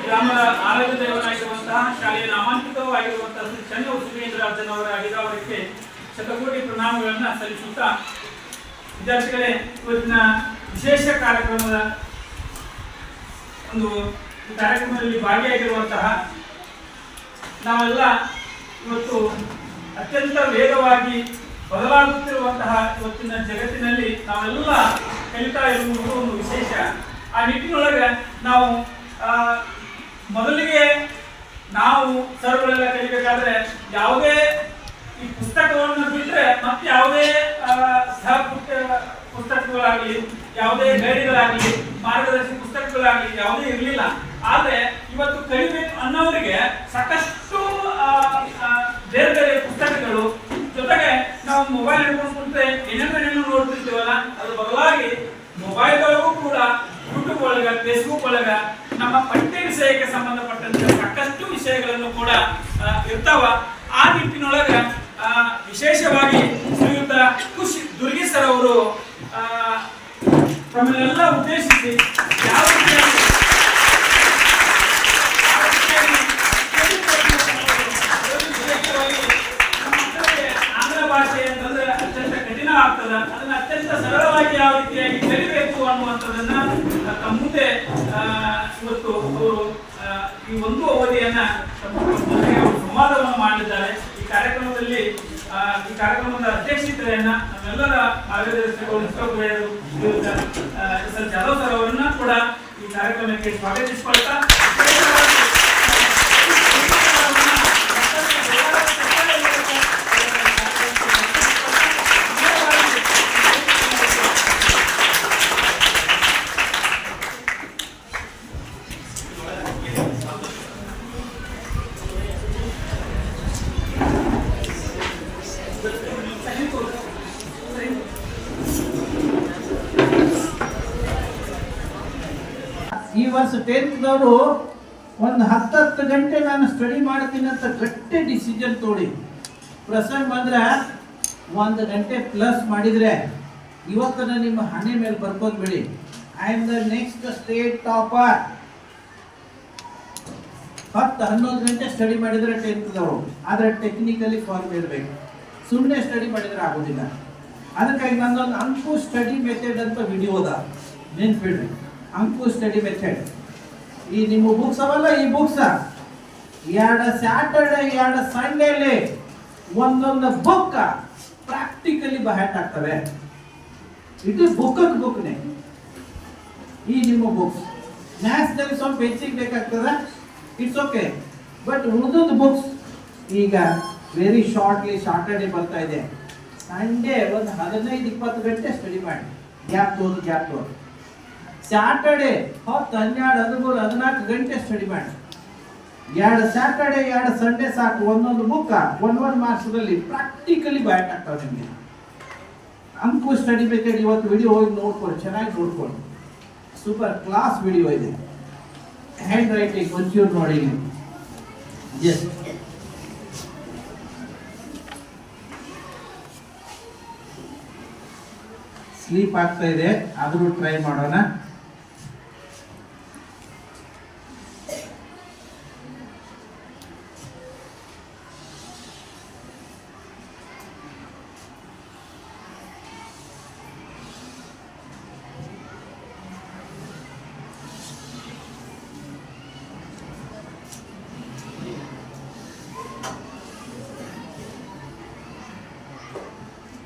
ಗ್ರಾಮದ ಆರಾಧ್ಯ ದೇವರಾಗಿರುವಂತಹ ಶಾಲೆಯ ನಾಮಾಂಕಿತವಾಗಿರುವಂತಹ ಶ್ರೀ ಚನ್ನವ ಸುರೇಂದ್ರರಾಜನ್ ಅವರ ಅಡಿದಾವರಕ್ಕೆ ಶತಕೋಟಿ ಪ್ರಣಾಮಗಳನ್ನು ಸಲ್ಲಿಸುತ್ತಾ, ವಿದ್ಯಾರ್ಥಿಗಳೇ, ಇವತ್ತಿನ ವಿಶೇಷ ಕಾರ್ಯಕ್ರಮದ ಒಂದು ಕಾರ್ಯಕ್ರಮದಲ್ಲಿ ಭಾಗಿಯಾಗಿರುವಂತಹ ನಾವೆಲ್ಲ ಇವತ್ತು ಅತ್ಯಂತ ವೇಗವಾಗಿ ಬದಲಾಗುತ್ತಿರುವಂತಹ ಇವತ್ತಿನ ಜಗತ್ತಿನಲ್ಲಿ ನಾವೆಲ್ಲ ಕಲಿತಾ ಇರುವುದು ಒಂದು ವಿಶೇಷ. ಆ ನಿಟ್ಟಿನೊಳಗೆ ನಾವು ಮೊದಲಿಗೆ ನಾವು ಸರ್ಗಳೆಲ್ಲ ಕಲಿಬೇಕಾದ್ರೆ ಯಾವುದೇ ಈ ಪುಸ್ತಕವನ್ನು ಬಿಟ್ಟರೆ ಮತ್ತೆ ಯಾವುದೇ ಸಹ ಪುಸ್ತಕಗಳಾಗಲಿ, ಯಾವುದೇ ಗೈಡ್ಗಳಾಗಲಿ, ಮಾರ್ಗದರ್ಶಿ ಪುಸ್ತಕಗಳಾಗಲಿ ಯಾವುದೇ ಇರಲಿಲ್ಲ. ಆದರೆ ಇವತ್ತು ಕಲಿಬೇಕು ಅನ್ನೋರಿಗೆ ಸಾಕಷ್ಟು ಬೇರೆ ಬೇರೆ ಪುಸ್ತಕಗಳು, ಜೊತೆಗೆ ನಾವು ಮೊಬೈಲ್ ಹಿಡ್ಕೊಂಡು ಕುಂತ್ರೆ ಏನೇನೇನು ನೋಡ್ತಿರ್ತೀವಲ್ಲ, ಅದು ಬದಲಾಗಿ ಮೊಬೈಲ್ಗಳಿಗೂ ಕೂಡ ಯೂಟ್ಯೂಬ್ ಒಳಗ, ಫೇಸ್ಬುಕ್ ಒಳಗ ನಮ್ಮ ಪಠ್ಯ ವಿಷಯಕ್ಕೆ ಸಂಬಂಧಪಟ್ಟಂತೆ ಸಾಕಷ್ಟು ವಿಷಯಗಳನ್ನು ಕೂಡ ಇರ್ತಾವ. ಆ ನಿಟ್ಟಿನೊಳಗೆ ವಿಶೇಷವಾಗಿ ಶ್ರೀಯುತ ಖುಷಿ ದುರ್ಗಿ ಸರ್ ಅವರು ತಮ್ಮನ್ನೆಲ್ಲ ಉದ್ದೇಶಿಸಿ ಯಾವ ರೀತಿಯಾಗಿ ಆಂಗ್ಲ ಭಾಷೆ ಅಂತಂದ್ರೆ ಅತ್ಯಂತ ಕಠಿಣ ಆಗ್ತದ, ಅದನ್ನ ಅತ್ಯಂತ ಸರಳವಾಗಿ ಯಾವ ರೀತಿಯಾಗಿ ಕಲಿಬೇಕು ಅನ್ನುವಂಥದ್ದನ್ನ ತಮ್ಮ ಮುಂದೆ ಇವತ್ತು ಅವರು ಈ ಒಂದು ಅವಧಿಯನ್ನ ಸಂವಾದವನ್ನು ಮಾಡಿದ್ದಾರೆ. ಈ ಕಾರ್ಯಕ್ರಮದ ಅಧ್ಯಕ್ಷತೆಯನ್ನ ನಮ್ಮೆಲ್ಲರ ಮಾರ್ಗದರ್ಶಕರು ಎಸ್ ಎಲ್ ಜಾಧವ್ ಸರ್ ಅವರನ್ನ ಕೂಡ ಈ ಕಾರ್ಯಕ್ರಮಕ್ಕೆ ಸ್ವಾಗತಿಸಿಕೊಳ್ತಾ, ಈ ವರ್ಷ 10th ಒಂದು 10 ಗಂಟೆ ನಾನು ಸ್ಟಡಿ ಮಾಡ್ತೀನಿ ಅಂತ ಗಟ್ಟಿ ಡಿಸಿಷನ್ ತೋಡಿ ಪ್ರಸಂಗ ಬಂದ್ರೆ 1 ಗಂಟೆ ಪ್ಲಸ್ ಮಾಡಿದ್ರೆ ಇವತ್ತನ ನಿಮ್ಮ ಹಣೆ ಮೇಲೆ ಬರ್ಕೋದ್ ಬಿಡಿ, I am the next state topper. 10-11 ಗಂಟೆ ಸ್ಟಡಿ ಮಾಡಿದ್ರೆ 10th ಆದ್ರೆ ಟೆಕ್ನಿಕಲಿ ಫಾರ್ಮ್ ಇರಬೇಕು, ಸುಮ್ಮನೆ ಸ್ಟಡಿ ಮಾಡಿದ್ರೆ ಆಗೋದಿಲ್ಲ. ಅದಕ್ಕಾಗಿ ನಂದೊಂದು ಅಂಕು ಸ್ಟಡಿ ಮೆಥಡ್ ಅಂತ ವಿಡಿಯೋ ಅದ, ನೆನ್ಪಿಡ್ರಿ. ಅಂಕು ಸ್ಟಡಿ ಮೆಥಡ್. ಈ ನಿಮ್ಮ ಬುಕ್ಸ್ ಅವಲ್ಲ, ಈ ಬುಕ್ಸ್ 2 ಸ್ಯಾಟರ್ಡೆ 2 ಸಂಡೇಲಿ ಒಂದೊಂದು ಬುಕ್ ಪ್ರಾಕ್ಟಿಕಲಿ ಬಹಟ್ ಆಗ್ತವೆ. ಇದು ಬುಕ್ನೇ. ಈ ನಿಮ್ಮ ಬುಕ್ಸ್ ಮ್ಯಾಥ್ಸ್ನಲ್ಲಿ ಸ್ವಲ್ಪ ಹೆಚ್ಚಿಗೆ ಬೇಕಾಗ್ತದೆ, ಇಟ್ಸ್ ಓಕೆ. ಬಟ್ ಉಳಿದದ್ದು ಬುಕ್ಸ್ ಈಗ ವೆರಿ ಶಾರ್ಟ್ಲಿ ಸಾಟರ್ಡೆ ಬರ್ತಾ ಇದೆ, ಸಂಡೇ ಒಂದು 15-20 ಗಂಟೆ ಸ್ಟಡಿ ಮಾಡಿ, ಗ್ಯಾಪ್ ತೋರು. ಸ್ಯಾಟರ್ಡೆ 10, 12, 13, 14 ಗಂಟೆ ಸ್ಟಡಿ ಮಾಡಿ. 2 ಸ್ಯಾಟರ್ಡೆ 2 ಸಂಡೇ ಸಾಕು. ಒಂದೊಂದು ಬುಕ್ 1 ಮಾರ್ಕ್ಸ್ದಲ್ಲಿ ಪ್ರಾಕ್ಟಿಕಲಿ ಬಯಟ್ ಆಗ್ತಾವೆ ನಿಮಗೆ. ಅಂಕು ಸ್ಟಡಿ ಮೆಥಡ್ ಇವತ್ತು ವಿಡಿಯೋ ಹೋಗಿ ನೋಡ್ಕೊಳ್ಳಿ, ಚೆನ್ನಾಗಿ ನೋಡ್ಕೊಳ್ಳಿ. ಸೂಪರ್ ಕ್ಲಾಸ್ ವಿಡಿಯೋ ಇದೆ. ಹ್ಯಾಂಡ್ ರೈಟಿಂಗ್ ಒಂಚೂರು ನೋಡಿ, ಜಸ್ಟ್ ಸ್ಲೀಪ್ ಆಗ್ತಾ ಇದೆ, ಆದರೂ ಟ್ರೈ ಮಾಡೋಣ.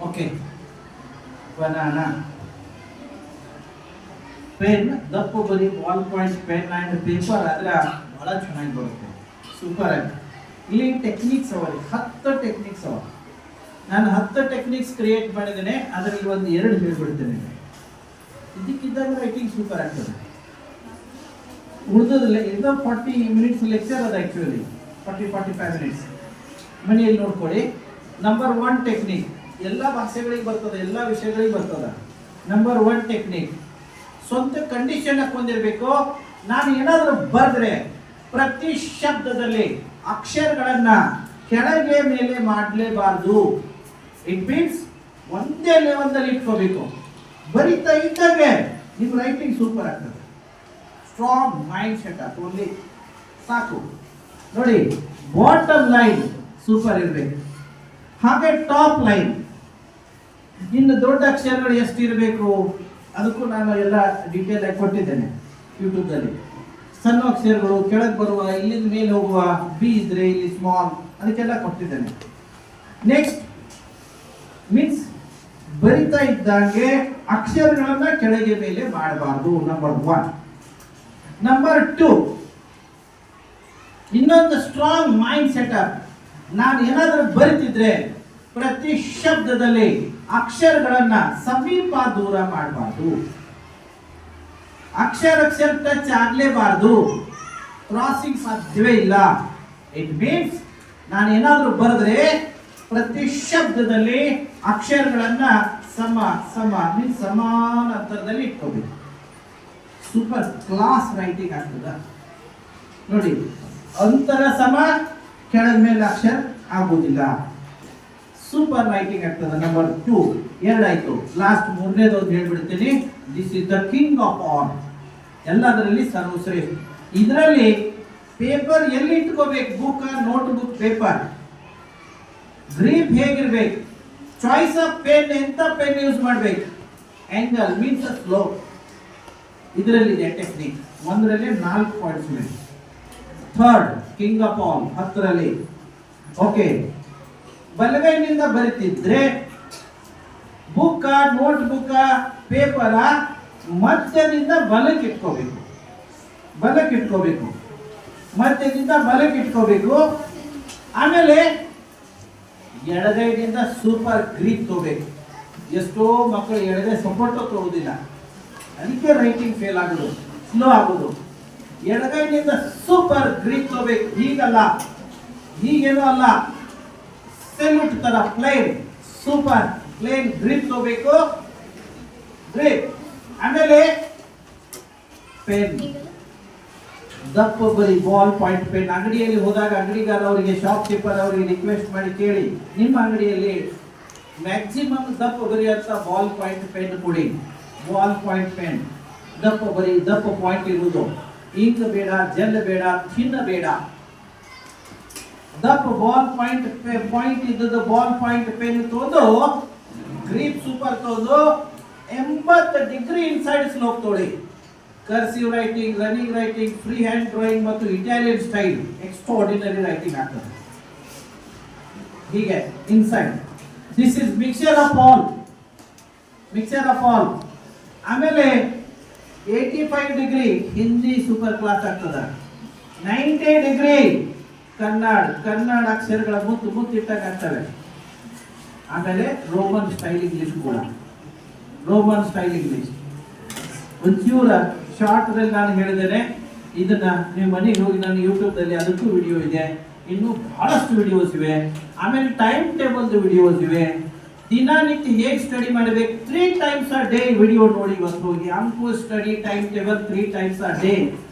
ಓಕೆ, ಬನಾನಾ ಪೆನ್ ದಪ್ಪ ಬರೀ ball point pen and paper ಆದರೆ ಭಾಳ ಚೆನ್ನಾಗಿ ಬರುತ್ತೆ, ಸೂಪರ್ ಆಗಿ. ಇಲ್ಲಿ ಟೆಕ್ನಿಕ್ಸ್ ಅವ, 10 ಟೆಕ್ನಿಕ್ಸ್ ಅವ. ನಾನು 10 ಟೆಕ್ನಿಕ್ಸ್ ಕ್ರಿಯೇಟ್ ಮಾಡಿದ್ದೇನೆ, ಅದರಲ್ಲಿ ಒಂದು 2 ಹೇಳ್ಬಿಡ್ತೇನೆ. ಇದಕ್ಕಿದ್ದಾಗ ರೈಟಿಂಗ್ ಸೂಪರ್ ಆಗ್ತದೆ. ಉಳಿದೋದಿಲ್ಲ, ಇದು 40 ಮಿನಿಟ್ಸ್ ಲೆಕ್ಚರ್ ಅದು, ಆ್ಯಕ್ಚುಲಿ 40-45 ಮಿನಿಟ್ಸ್. ಮನೆಯಲ್ಲಿ ನೋಡ್ಕೊಳ್ಳಿ. ನಂಬರ್ 1 ಟೆಕ್ನಿಕ್ ಎಲ್ಲ ಭಾಷೆಗಳಿಗೆ ಬರ್ತದೆ, ಎಲ್ಲ ವಿಷಯಗಳಿಗೆ ಬರ್ತದೆ. ನಂಬರ್ 1 ಟೆಕ್ನಿಕ್, ಸ್ವಂತ ಕಂಡೀಷನ್ ಹಾಕೊಂಡಿರ್ಬೇಕು. ನಾನು ಏನಾದರೂ ಬರೆದ್ರೆ ಪ್ರತಿ ಶಬ್ದದಲ್ಲಿ ಅಕ್ಷರಗಳನ್ನ ಕೆಳಗೆ ಮೇಲೆ ಮಾಡಲೇಬಾರ್ದು. ಇಟ್ ಮೀನ್ಸ್ ಒಂದೇ ಲೆವೆಲ್ದಲ್ಲಿ ಇಟ್ಕೋಬೇಕು. ಬರಿತಾ ಇದ್ದಂಗೆ ನಿಮ್ಮ ರೈಟಿಂಗ್ ಸೂಪರ್ ಆಗ್ತದೆ. Strong mind set up. Only ಸಾಕು. ನೋಡಿ, ಬಾಟಮ್ ಲೈನ್ ಸೂಪರ್ ಇರಬೇಕು, ಹಾಗೆ ಟಾಪ್ ಲೈನ್. ಇನ್ನು ದೊಡ್ಡ ಅಕ್ಷರಗಳು ಎಷ್ಟು ಇರಬೇಕು ಅದಕ್ಕೂ ನಾನು ಎಲ್ಲ ಡೀಟೇಲ್ ಆಗಿ ಕೊಟ್ಟಿದ್ದೇನೆ ಯೂಟ್ಯೂಬ್ದಲ್ಲಿ. ಸಣ್ಣ ಅಕ್ಷರಗಳು ಕೆಳಗೆ ಬರುವ, ಇಲ್ಲಿಂದ ಮೇಲೆ ಹೋಗುವ, ಬಿ ಇದ್ರೆ ಇಲ್ಲಿ ಸ್ಮಾಲ್, ಅದಕ್ಕೆಲ್ಲ ಕೊಟ್ಟಿದ್ದೇನೆ. ನೆಕ್ಸ್ಟ್ ಮೀನ್ಸ್ ಬರಿತಾ ಇದ್ದಂಗೆ ಅಕ್ಷರಗಳನ್ನ ಕೆಳಗೆ ಮೇಲೆ ಮಾಡಬಾರ್ದು, ನಂಬರ್ 1. ನಂಬರ್ 2, ಇನ್ನೊಂದು ಸ್ಟ್ರಾಂಗ್ ಮೈಂಡ್ ಸೆಟಪ್. ನಾನು ಏನಾದರೂ ಬರಿತಿದ್ರೆ ಪ್ರತಿ ಶಬ್ದದಲ್ಲಿ ಅಕ್ಷರಗಳನ್ನ ಸಮೀಪ ದೂರ ಮಾಡಬಾರ್ದು, ಅಕ್ಷರ ಟಚ್ ಆಗಲೇಬಾರ್ದು, ಕ್ರಾಸಿಂಗ್ ಸಾಧ್ಯವೇ ಇಲ್ಲ. ಇಟ್ ಮೀನ್ಸ್ ನಾನು ಏನಾದರೂ ಬರೆದ್ರೆ ಪ್ರತಿ ಶಬ್ದದಲ್ಲಿ ಅಕ್ಷರಗಳನ್ನ ಸಮಾನ ಅಂತರದಲ್ಲಿ ಇಟ್ಕೋಬೇಕು. ಸೂಪರ್ ಕ್ಲಾಸ್ ರೈಟಿಂಗ್ ಆಗ್ತದ ನೋಡಿ. ಅಂತರ ಸಮ, ಕೆಳದ ಮೇಲೆ ಅಕ್ಷರ ಆಗುವುದಿಲ್ಲ, ಸೂಪರ್ ರೈಟಿಂಗ್ ಆಗ್ತದೆ. ನಂಬರ್ 2 ಎರಡಾಯ್ತು. ಲಾಸ್ಟ್ ಮೂರನೇದು ಒಂದು ಹೇಳ್ಬಿಡ್ತೀನಿ. This is the king of all, ಎಲ್ಲದರಲ್ಲಿ ಸರ್ವಶ್ರೇಷ್ಠ. ಇದರಲ್ಲಿ ಪೇಪರ್ ಎಲ್ಲಿ ಇಟ್ಕೋಬೇಕು, book, notebook, paper, grip ಹೇಗಿರ್ಬೇಕು, ಚಾಯ್ಸ್ ಆಫ್ ಪೆನ್, ಎಂತ ಪೆನ್ ಯೂಸ್ ಮಾಡ್ಬೇಕು, ಆಂಗಲ್ ಮೀನ್ಸ್ ಸ್ಲೋ, ಇದರಲ್ಲಿದೆ ಟೆಕ್ನಿಕ್. ಒಂದರಲ್ಲಿ 4 ಪಾಯಿಂಟ್ಸ್ ಇದೆ. ಥರ್ಡ್ ಕಿಂಗ್ ಆಫ್ ಆಲ್ 10ರಲ್ಲಿ. ಓಕೆ, ಬಲಗೈನಿಂದ ಬರೀತಿದ್ರೆ ಬುಕ್ಕ, ನೋಟ್ ಬುಕ್ಕ, ಪೇಪರ ಮಧ್ಯದಿಂದ ಬಲಕ್ಕೆ ಇಟ್ಕೋಬೇಕು, ಮಧ್ಯದಿಂದ ಬಲಕ್ಕೆ ಇಟ್ಕೋಬೇಕು. ಆಮೇಲೆ ಎಡಗೈನಿಂದ ಸೂಪರ್ ಗ್ರೀಪ್ ತಗೋಬೇಕು. ಎಷ್ಟೋ ಮಕ್ಕಳು ಎಡಗೈ ಸಪೋರ್ಟ್ ತಗೋದಿಲ್ಲ, ಅದಕ್ಕೆ ರೈಟಿಂಗ್ ಫೇಲ್ ಆಗೋದು, ಸ್ಲೋ ಆಗೋದು. ಎಡಗೈನಿಂದ ಸೂಪರ್ ಗ್ರೀಪ್ ತಗೋಬೇಕು, ಹೀಗಲ್ಲ, ಹೀಗೇನೂ ಅಲ್ಲ, ಸೆಲ್ಯೂಟ್ ತರ ಪ್ಲೇನ್, ಸೂಪರ್ ಪ್ಲೇನ್ ಗ್ರಿಪ್ ತಗೋಬೇಕು, ಗ್ರಿಪ್. ಆಮೇಲೆ ಪೆನ್, ದಪ್ಪ ಬರಿ ಬಾಲ್ ಪಾಯಿಂಟ್ ಪೆನ್. ಅಂಗಡಿಯಲ್ಲಿ ಹೋದಾಗ ಅಂಗಡಿಗಾರ ಅವರಿಗೆ, ಶಾಪ್ ಕೀಪರ್ ಅವರಿಗೆ ರಿಕ್ವೆಸ್ಟ್ ಮಾಡಿ ಕೇಳಿ, ನಿಮ್ಮ ಅಂಗಡಿಯಲ್ಲಿ ಮ್ಯಾಕ್ಸಿಮಮ್ ದಪ್ಪ ಬರೆಯುವಂತ ಬಾಲ್ ಪಾಯಿಂಟ್ ಪೆನ್ ಕೊಡಿ. ಬಾಲ್ ಪಾಯಿಂಟ್ ಪೆನ್ ದಪ್ಪ ಬರಿ, ದಪ್ಪ ಪಾಯಿಂಟ್ ಇರುವುದು, ಇಂಕ್ ಬೇಡ, ಜೆಲ್ ಬೇಡ, ಚಿನ್ನ ಬೇಡ, ದಪ್ಪ ಬಾಲ್ ಪಾಯಿಂಟ್ ಇದ್ದದ್ದು ಬಾಲ್ ಪಾಯಿಂಟ್ ಪೆನ್ ತಗೊಂಡು ಗ್ರೀಪ್ ಸೂಪರ್ ತಗೊಂಡು 80 ಡಿಗ್ರಿ ಇನ್ಸೈಡ್ ಸ್ಲೋಪ್ ತೊಗೊಳ್ಳಿ. Cursive writing, running writing, free hand drawing ಮತ್ತು ಇಟಾಲಿಯನ್ ಸ್ಟೈಲ್ ಎಕ್ಸ್ಟ್ರಾಆರ್ಡಿನರಿ ರೈಟಿಂಗ್ ಆಗ್ತದೆ. ಹೀಗೆ inside. This is mixer of all. ಆಮೇಲೆ 85 ಡಿಗ್ರಿ ಹಿಂದಿ ಸೂಪರ್ ಕ್ಲಾಸ್ ಆಗ್ತದೆ. 90 ಡಿಗ್ರಿ ಕನ್ನಡ ಅಕ್ಷರಗಳ ಮುತ್ತಿಟ್ಟಾಗ ಆಗ್ತವೆ. ಆಮೇಲೆ ರೋಮನ್ ಸ್ಟೈಲ್ ಇಂಗ್ಲಿಷ್ ಕೂಡ, ಒಂಚೂರ ಶಾರ್ಟ್ದಲ್ಲಿ ನಾನು ಹೇಳಿದ್ದೇನೆ. ಇದನ್ನ ನೀವು ಮನೆಗೆ ಹೋಗಿ ನಾನು ಯೂಟ್ಯೂಬ್ದಲ್ಲಿ ಅದಕ್ಕೂ ವಿಡಿಯೋ ಇದೆ, ಇನ್ನೂ ಬಹಳಷ್ಟು ವಿಡಿಯೋಸ್ ಇವೆ. ಆಮೇಲೆ ಟೈಮ್ ಟೇಬಲ್ ವಿಡಿಯೋಸ್ ಇವೆ. ದಿನನಿತ್ಯ ಹೇಗೆ ಸ್ಟಡಿ ಮಾಡಬೇಕು, 3 times a day ವಿಡಿಯೋ ನೋಡಿ ಇವತ್ತು ಹೋಗಿ. ಅಂಕು study time table 3 times a day,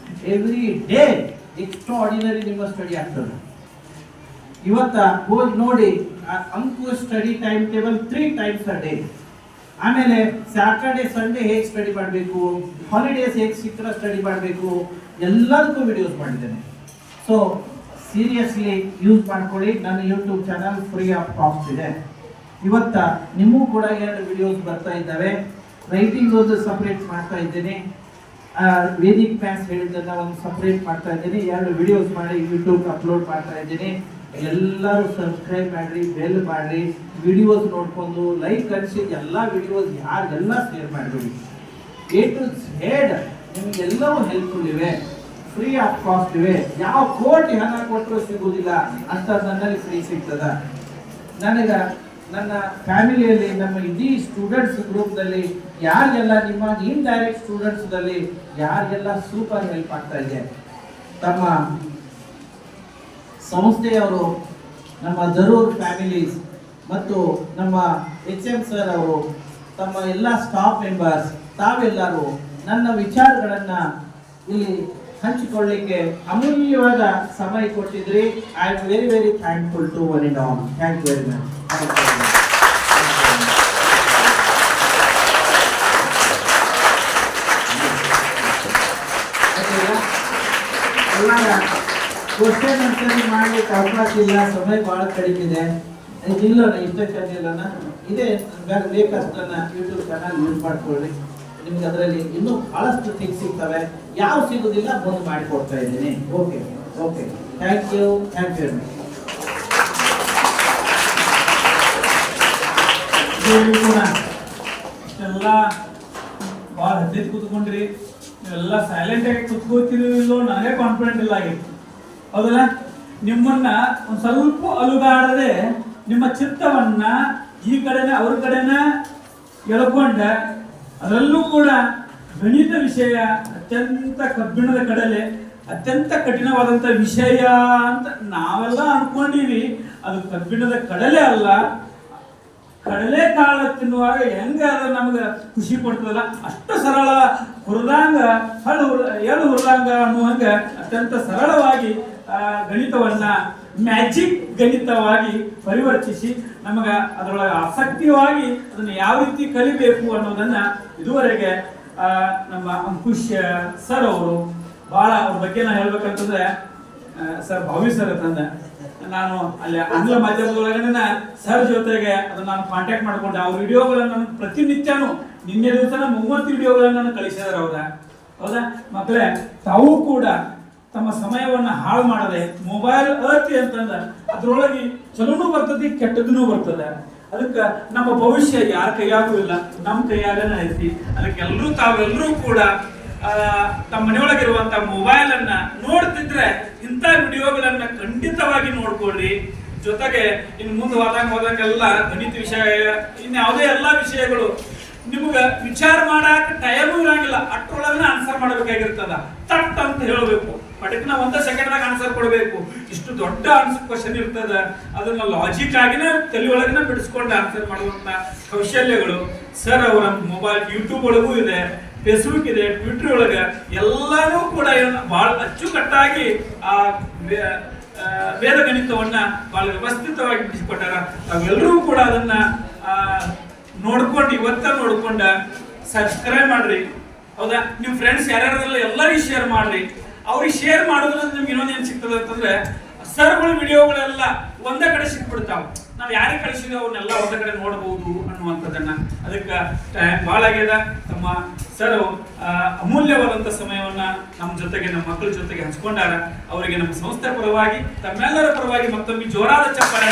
every day extraordinary ನಿಮ್ಮ ಸ್ಟಡಿ ಆಗ್ತದೆ. ಇವತ್ತ ಹೋಗಿ ನೋಡಿ ಅಂಕು study time table 3 times a day. ಆಮೇಲೆ ಸ್ಯಾಟರ್ಡೆ ಸಂಡೇ ಹೇಗೆ ಸ್ಟಡಿ ಮಾಡಬೇಕು, ಹಾಲಿಡೇಸ್ ಹೇಗೆ ಸಿಕ್ಕರೆ ಸ್ಟಡಿ ಮಾಡಬೇಕು, ಎಲ್ಲದಕ್ಕೂ ವಿಡಿಯೋಸ್ ಮಾಡಿದ್ದೇನೆ. ಸೊ ಸೀರಿಯಸ್ಲಿ ಯೂಸ್ ಮಾಡ್ಕೊಳ್ಳಿ. ನನ್ನ YouTube channel free of cost ಇದೆ. ಇವತ್ತ ನಿಮಗೂ ಕೂಡ 2 ವಿಡಿಯೋಸ್ ಬರ್ತಾ ಇದ್ದಾವೆ. ರೈಟಿಂಗ್ ಒಂದು ಸಪ್ರೇಟ್ ಮಾಡ್ತಾ ಇದ್ದೇನೆ, ವೇದಿಕ್ ಮ್ಯಾಥ್ಸ್ ಹೇಳಿದ್ದನ್ನ ಒಂದು ಸಪ್ರೇಟ್ ಮಾಡ್ತಾ ಇದ್ದೀನಿ. 2 ವಿಡಿಯೋಸ್ ಮಾಡಿ ಯೂಟ್ಯೂಬ್ ಅಪ್ಲೋಡ್ ಮಾಡ್ತಾ ಇದ್ದೀನಿ. ಎಲ್ಲರೂ ಸಬ್ಸ್ಕ್ರೈಬ್ ಮಾಡ್ರಿ, ಬೆಲ್ ಮಾಡ್ರಿ, ವಿಡಿಯೋಸ್ ನೋಡ್ಕೊಂಡು ಲೈಕ್ ಕಳಿಸಿ. ಎಲ್ಲ ವಿಡಿಯೋಸ್ ಯಾರಿಗೆಲ್ಲ ಶೇರ್ ಮಾಡಬೇಡಿ. A to Z ನಿಮಗೆಲ್ಲವೂ ಹೆಲ್ಪ್ಫುಲ್ ಇವೆ, ಫ್ರೀ ಆಫ್ ಕಾಸ್ಟ್ ಇವೆ. ಯಾವ ಕೋಟಿ ಹಣ ಕೊಟ್ಟರು ಸಿಗುವುದಿಲ್ಲ ಅಂತ ನನ್ನಲ್ಲಿ ಫ್ರೀ ಸಿಗ್ತದ. ನನಗ ನನ್ನ ಫ್ಯಾಮಿಲಿಯಲ್ಲಿ, ನಮ್ಮ ಇಡೀ ಸ್ಟೂಡೆಂಟ್ಸ್ ಗ್ರೂಪ್ದಲ್ಲಿ ಯಾರಿಗೆಲ್ಲ, ನಿಮ್ಮ ಇಂಡೈರೆಕ್ಟ್ ಸ್ಟೂಡೆಂಟ್ಸ್ದಲ್ಲಿ ಯಾರಿಗೆಲ್ಲ ಸೂಪರ್ ಹೆಲ್ಪ್ ಆಗ್ತಾ ಇದೆ. ತಮ್ಮ ಸಂಸ್ಥೆಯವರು, ನಮ್ಮ ಜರೂರ್ ಫ್ಯಾಮಿಲೀಸ್ ಮತ್ತು ನಮ್ಮ HM ಸರ್ ಅವರು, ತಮ್ಮ ಎಲ್ಲ ಸ್ಟಾಫ್ ಮೆಂಬರ್ಸ್, ತಾವೆಲ್ಲರೂ ನನ್ನ ವಿಚಾರಗಳನ್ನ ಇಲ್ಲಿ ಹಂಚಿಕೊಳ್ಳಿಕ್ಕೆ ಅಮೂಲ್ಯವಾದ ಸಮಯ ಕೊಟ್ಟಿದ್ರಿ. I am very very thankful to one and all. Thank you very much. ಎಲ್ಲ ಕ್ವಶನ್ ಆನ್ಸರ್ ಮಾಡ್ಲಿಕ್ಕೆ ಅವಕಾಶ ಇಲ್ಲ, ಸಮಯ ಬಹಳ ಕಡಿಮೆ ಇದೆ. ಇಲ್ಲೋಣ ಇಷ್ಟಕ್ಕಾಗಿ ಇಲ್ಲೋಣ, ಇದೇ ಬೇಕಷ್ಟನ್ನ ಯೂಟ್ಯೂಬ್ ಚಾನಲ್ ಯೂಸ್ ಮಾಡ್ಕೊಳ್ಳಿ. ನಿಮ್ಗೆ ಅದರಲ್ಲಿ ಇನ್ನೂ ಬಹಳಷ್ಟು ಥಿಂಗ್ಸ್ ಸಿಗ್ತವೆ. ಯಾವ ಸಿಗುದಿಲ್ಲ ಬಂದು ಮಾಡಿಕೊಡ್ತಾ ಇದ್ದೀನಿ. Okay okay, thank you very much. ಇಷ್ಟೆಲ್ಲ ಭಾಳ ಹತ್ತಿದ್ದು ಕೂತ್ಕೊಂಡ್ರಿ, ನೀವೆಲ್ಲ ಸೈಲೆಂಟ್ ಆಗಿ ಕೂತ್ಕೋತಿರೋ ನನಗೆ ಕಾನ್ಫಿಡೆಂಟ್ ಇಲ್ಲ ಆಗಿತ್ತು, ಹೌದಲ್ಲ? ನಿಮ್ಮನ್ನ ಒಂದು ಸ್ವಲ್ಪ ಅಲುಗಾಡದೆ ನಿಮ್ಮ ಚಿತ್ತವನ್ನ ಈ ಕಡೆನ ಅವ್ರ ಕಡೆನ ಎಳ್ಕೊಂಡ, ಅದರಲ್ಲೂ ಕೂಡ ಗಣಿತ ವಿಷಯ ಅತ್ಯಂತ ಕಬ್ಬಿಣದ ಕಡಲೆ, ಅತ್ಯಂತ ಕಠಿಣವಾದಂಥ ವಿಷಯ ಅಂತ ನಾವೆಲ್ಲ ಅನ್ಕೊಂಡಿವಿ. ಅದು ಕಬ್ಬಿಣದ ಕಡಲೆ ಅಲ್ಲ, ಕಡಲೆ ಕಾಳು ತಿನ್ನುವಾಗ ಹೆಂಗ ಅದು ನಮ್ಗೆ ಖುಷಿ ಕೊಡ್ತದಲ್ಲ ಅಷ್ಟು ಸರಳ, ಹುರಿದಂಗ ಎಳು ಹುರಿದಂಗ ಅನ್ನುವಂಗ ಅತ್ಯಂತ ಸರಳವಾಗಿ ಗಣಿತವನ್ನ ಮ್ಯಾಜಿಕ್ ಗಣಿತವಾಗಿ ಪರಿವರ್ತಿಸಿ ನಮಗ ಅದರೊಳಗೆ ಆಸಕ್ತಿಯಾಗಿ ಅದನ್ನು ಯಾವ ರೀತಿ ಕಲಿಬೇಕು ಅನ್ನೋದನ್ನ ಇದುವರೆಗೆ ನಮ್ಮ ಅಂಕುಶ್ ಸರ್ ಅವರು ಬಹಳ ಅವ್ರ ಬಗ್ಗೆ ನಾನು ಹೇಳ್ಬೇಕಂತಂದ್ರೆ ಸರ್ ಭಾವಿ ಸರ್ ಅಂತಂದ ನಾನು ಅಲ್ಲಿ ಆಂಗ್ಲ ಮಾಧ್ಯಮದೊಳಗನ ಸರ್ ಜೊತೆಗೆ ಅದನ್ನ ನಾನು ಕಾಂಟ್ಯಾಕ್ಟ್ ಮಾಡ್ಕೊಂಡೆ. ಅವ್ರ ವಿಡಿಯೋಗಳನ್ನ ನಾನು ಪ್ರತಿನಿತ್ಯನೂ ನಿನ್ನೆ ದಿವಸನ 30 ವಿಡಿಯೋಗಳನ್ನ ನಾನು ಕಳಿಸಿದಾರೆ ಹೌದಾ ಮಕ್ಕಳೇ? ತಾವು ಕೂಡ ತಮ್ಮ ಸಮಯವನ್ನ ಹಾಳು ಮಾಡದೆ ಮೊಬೈಲ್ ಅತಿ ಅಂತಂದ ಅದ್ರೊಳಗೆ ಚಲೋನು ಬರ್ತದೆ, ಕೆಟ್ಟದೂ ಬರ್ತದೆ. ಅದಕ್ಕೆ ನಮ್ಮ ಭವಿಷ್ಯ ಯಾರ ಕೈಯಾಗೂ ಇಲ್ಲ, ನಮ್ಮ ಕೈಯಾಗನೇ ಐತಿ. ಅದಕ್ಕೆ ತಾವೆಲ್ಲರೂ ಕೂಡ ತಮ್ಮ ಮನೆಯೊಳಗಿರುವಂತ ಮೊಬೈಲ್ ಅನ್ನ ನೋಡ್ತಿದ್ರೆ ಇಂಥ ವಿಡಿಯೋಗಳನ್ನ ಖಂಡಿತವಾಗಿ ನೋಡ್ಕೊಳ್ರಿ. ಜೊತೆಗೆ ಇನ್ನು ಮುಂದೆ ಹೋದಂಗೆಲ್ಲ ಗಣಿತ ವಿಷಯ ಇನ್ಯಾವುದೇ ಎಲ್ಲಾ ವಿಷಯಗಳು ನಿಮ್ಗೆ ವಿಚಾರ ಮಾಡಾಕ ಟೈಮು ಇರಂಗಿಲ್ಲ, ಅಷ್ಟ್ರೊಳಗನ ಆನ್ಸರ್ ಮಾಡಬೇಕಾಗಿರ್ತದ. ತಟ್ ಅಂತ ಹೇಳಬೇಕು, ಪಟಕ್ನ 1 ಸೆಕೆಂಡ್ದಾಗ ಆನ್ಸರ್ ಕೊಡಬೇಕು. ಇಷ್ಟು ದೊಡ್ಡ ಆನ್ಸರ್ ಕ್ವಶನ್ ಇರ್ತದ, ಅದನ್ನ ಲಾಜಿಕ್ ಆಗಿನ ತಲೆಯೊಳಗಿನ ಬಿಡಿಸ್ಕೊಂಡು ಆನ್ಸರ್ ಮಾಡುವಂತ ಕೌಶಲ್ಯಗಳು ಸರ್ ಅವರ ಮೊಬೈಲ್ ಯೂಟ್ಯೂಬ್ ಒಳಗೂ ಇದೆ, ಫೇಸ್ಬುಕ್ ಇದೆ, ಟ್ವಿಟರ್ ಒಳಗ ಎಲ್ಲಾನು ಕೂಡ ಬಹಳ ಅಚ್ಚುಕಟ್ಟಾಗಿ ಆ ವೇದ ಗಣಿತವನ್ನ ಬಹಳ ವ್ಯವಸ್ಥಿತವಾಗಿ ಬಿಡಿಸಿಕೊಟ್ಟಾರ. ನಾವೆಲ್ಲರೂ ಕೂಡ ಅದನ್ನ ನೋಡ್ಕೊಂಡ ಸಬ್ಸ್ಕ್ರೈಬ್ ಮಾಡ್ರಿ, ಹೌದಾ? ನಿಮ್ ಫ್ರೆಂಡ್ಸ್ ಯಾರ್ಯಾರಲ್ಲ ಎಲ್ಲರಿಗೂ ಶೇರ್ ಮಾಡ್ರಿ. ಅವ್ರಿಗೆ ಶೇರ್ ಮಾಡೋದ್ರಿಂದ ನಿಮ್ಗೆ ಇನ್ನೊಂದೇನು ಸಿಗ್ತದೆ ಅಂತಂದ್ರೆ ಸರ್ಗಳ ವಿಡಿಯೋಗಳೆಲ್ಲ ಒಂದೇ ಕಡೆ ಸಿಕ್ಬಿಡ್ತಾವ. ನಾವು ಯಾರಿಗೆ ಕಳಿಸಿದ್ವಿ ಅವನ್ನೆಲ್ಲ ಒಂದೇ ಕಡೆ ನೋಡಬಹುದು ಅನ್ನುವಂಥದ್ದನ್ನ. ಅದಕ್ಕೆ ಟೈಮ್ ಭಾಳ ಆಗ್ಯದ. ತಮ್ಮ ಸರ್ ಅಮೂಲ್ಯವಾದಂಥ ಸಮಯವನ್ನ ನಮ್ಮ ಜೊತೆಗೆ, ನಮ್ಮ ಮಕ್ಕಳ ಜೊತೆಗೆ ಹಂಚ್ಕೊಂಡಾರ. ಅವರಿಗೆ ನಮ್ಮ ಸಂಸ್ಥೆ ಪರವಾಗಿ, ತಮ್ಮೆಲ್ಲರ ಪರವಾಗಿ ಮತ್ತೊಮ್ಮೆ ಜೋರಾದ ಚಪ್ಪಾಳೆ.